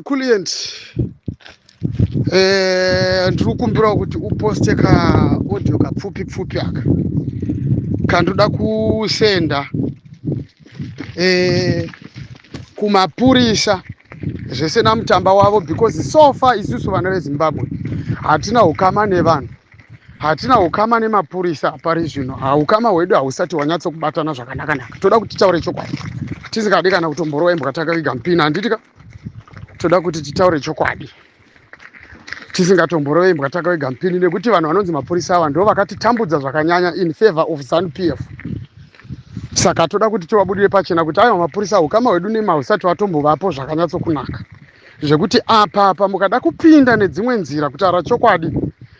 Client ndiri kukumbira kuti uposte ka audio kapfupi aka kandoda kusenda kumapurisa zvese namutamba wavo, because so far isusu vana veZimbabwe hatina ukama nevanhu, hatina ukama nemapurisa pari zvino. Ukama hwedu hausati hwanyatso kubatana zvakanaka. Toda kuti titaure chokwadi, tisingadi kana kutomborowa imbwa takaiga mpina. Handitika toda kuti titaure chokwadi, tisingatomborowa imbwa takaiga mpini, nekuti vanhu vanonzi mapurisa ava ndo vakatitambudza zvakanyanya in favor of ZANU-PF. Saka toda kuti tivabudire pachena kuti aiwa mapurisa, ukama hwedu nemahusati watombovapo zvakanyatso kunaka, zvekuti apa mukada kupinda nedzimwe nzira kutaura chokwadi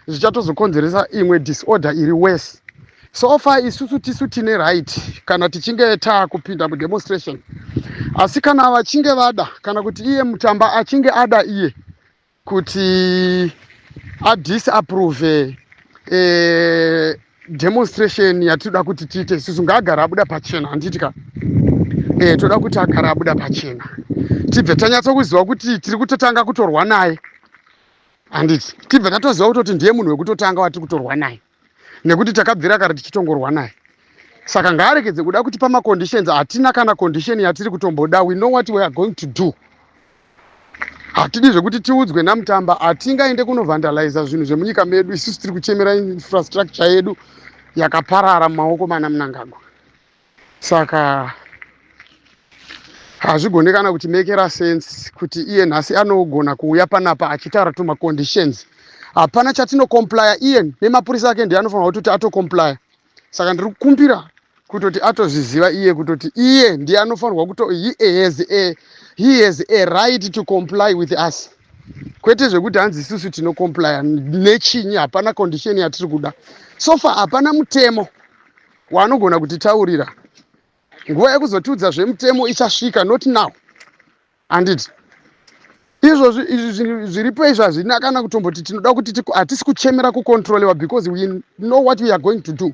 zvichatozokonzeresa imwe disorder iri worse. So far isusu tisu tine right kana tichinge taakupinda mudemonstration, asi kana vachinge vada, kana kuti iye mutamba achinge ada iye kuti adisapprove demonstration yatinoda kuti tiite, isusu ngaagara abuda pachena. Handitika toda kuti agara abuda pachena, tibve tanyatso kuziva kuti tiri kutotanga kutorwa naye. Handiti tibve tatoziva kutoti ndiye munhu wekutotanga watiri kutorwa naye, nekuti takabvira kare tichitongorwa naye. Saka ngaarekedze kuda kuti pamaconditions, hatina kana condition yatiri kutomboda. We know what we are going to do. Hatidi zvekuti tiudzwe namutamba, hatingaende kunovandaliza zvinhu zvemunyika medu. Isusu tiri kuchemera infrastructure yedu yakaparara mumaoko mana Mnangagwa. Saka hazvigone kana kuti mekera sense kuti iye nhasi anogona kuuya panapa achitaura tumaconditions. Hapana chatinokomplya, iye nemapurisa ake ndiye anofanira kuti atokomplya. Saka ndiri kukumbira kutoti atozviziva iye kutoti iye ndiye anofanirwa kuti he has a right to comply with us, kwete zvekuti hanzi isusu tinokomplya nechinyi. Hapana condition yatiri kuda. So far hapana mutemo waanogona kutitaurira. Nguva yekuzotiudza zvemutemo ichasvika, not now. Handiti izvozvi zviripo izvo hazvina kana kutomboti tinoda kuti hatisi kuchemera kucontrolewa, because we know what we are going to do.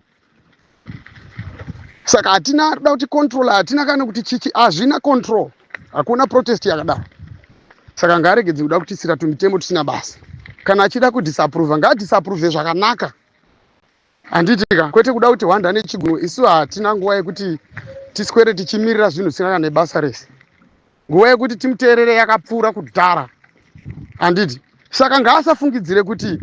Saka hatina kuda kuti control, hatina kana kuti chichi, hazvina control, hakuna protest yakadaro. Saka ngaaregedze kuda kuti tsira tumitemo tusina basa. Kana achida kudisapprove, ngaadisapprove zvakanaka. Handitika kwete kuda kuti hwanda nechiguno. Isu hatina nguva yekuti tiswere tichimirira zvinhu zvisina kana nebasa rese. Nguva yekuti timuteerere yakapfuura kudhara. Handiti saka ngaasafungidzire kuti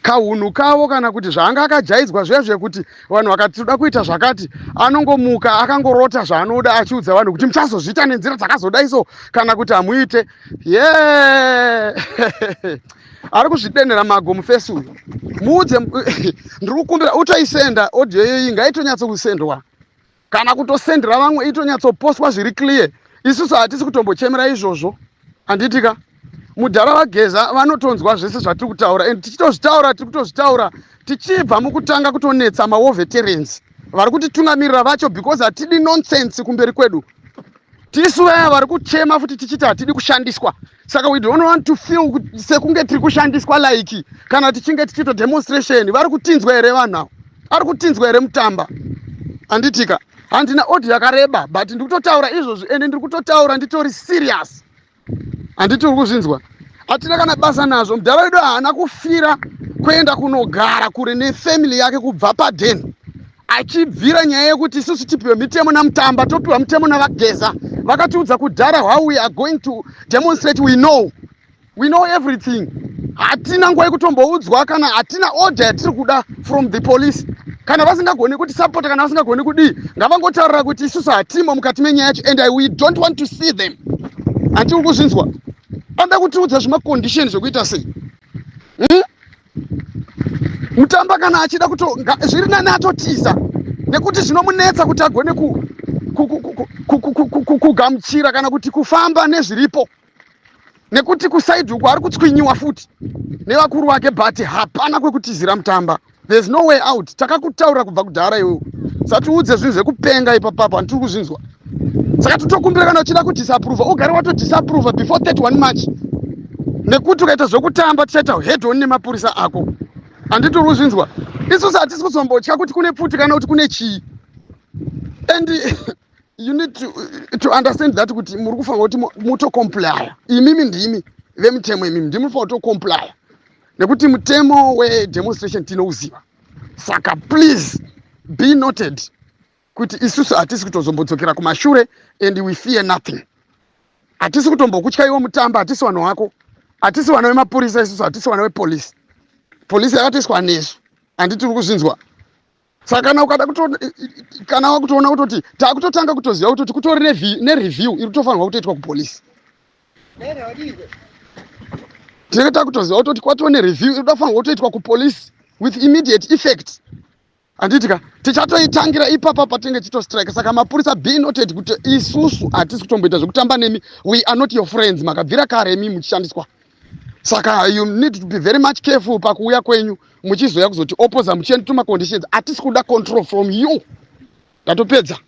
kahunhu kavo kana kuti zvaanga akajaidzwa zviya zvekuti vanhu vakati toda kuita zvakati, anongomuka akangorota zvaanoda achiudza vanhu kuti muchazozviita nenzira dzakazoda iso kana kuti hamuite. Ari kuzvidenera mago mufesi uyu. Muudze ndiri kukumbira utoisenda audio iyi, ngaitonyatso kusendwa kana kutosendera vamwe itonyatsoposwa zviri clear. Isusu hatisi kutombochemera izvozvo. Handitika mudhara vageza vanotonzwa zvese zvatiri kutaura, and tichitozvitaura tiri kutozvitaura tichibva mukutanga kutonetsa mawo veterans vari kutitungamirira vacho, because hatidi nonsense kumberi kwedu. Tisu vaya vari kuchema futi tichiti hatidi kushandiswa. Saka we don't want to feel sekunge tiri kushandiswa like kana tichinge tichito demonstration. Vari kutinzwa here vanhu, ari kutinzwa here mutamba. Handitika handina audio yakareba, but ndiri kutotaura izvozvi, ende ndiri kutotaura nditori serious. Handiti uri kuzvinzwa, hatina kana basa nazvo. Mudhara wedu haana kufira kuenda kunogara kure nefamily yake kubva padeni, achibvira nyaya yekuti isusu tipiwe mitemo namutamba, topiwa mitemo navageza. Vakatiudza kudhara how we are going to demonstrate. We know everything. Hatina nguva yekutomboudzwa kana hatina order yatiri kuda from the police. Kana vasingagoni kuti support, kana vasingagoni kudii, ngavangotaurira kuti isusu hatimo mukati menyaya yacho, and we don't want to see them. Handiti uri kuzvinzwa, anoda kutiudza zvimacondition zvekuita sei. Mutamba kana achida zviri nani atotiza, nekuti zvinomunetsa kuti agone kugamuchira kana kuti kufamba nezviripo, nekuti kusaidi uku ari kutswinyiwa futi nevakuru vake, but hapana kwekutizira mutamba. There's no way out. Takakutaura kubva kudhara iwewe, satiudze zvinhu zvekupenga ipapapo. Handiti uri kuzvinzwa. Saka totokumbira kana uchida kudisapprove, ugare watodisapprove before 31 March, nekuti ukaita zvokutamba tichaita head on nemapurisa ako. Handiti uri kuzvinzwa. Isusu hatisi kuzombotya kuti kune pfuti kana kuti kune chii. And you need to understand that kuti muri kufanira kuti mutokomplya. Imimi ndimi vemutemo, imimi ndimi mufanira kutokomplya nekuti mutemo wedemonstration tinouziva. Saka please be noted kuti isusu hatisi kutozombodzokera kumashure and we fear nothing. Hatisi kutombokutyayiwa mutamba, hatisi vanhu wako, hatisi vana vemapurisa, isusu hatisi vana vepolisi. Polisi yakatiswa nesu handiti tiri kuzvinzwa. Saka kana wakutoona kutoti takutotanga kutoziva kutoti kutori nereview iri kutofanirwa kutoitwa kupolisi. Tinenge takutoziva kutoti kwatova nereview iri kutofanirwa kutoitwa kupolisi with immediate effect. Handitika tichatoitangira ipapa patinenge chitostrike. Saka mapurisa be noted kuti isusu hatisi kutomboita zvekutamba nemi, we are not your friends, makabvira kare imi muchishandiswa. Saka you need to be very much careful pakuuya kwenyu muchizoya kuzoti oposa muchienda to conditions hatisi kuda control from you. Ndatopedza.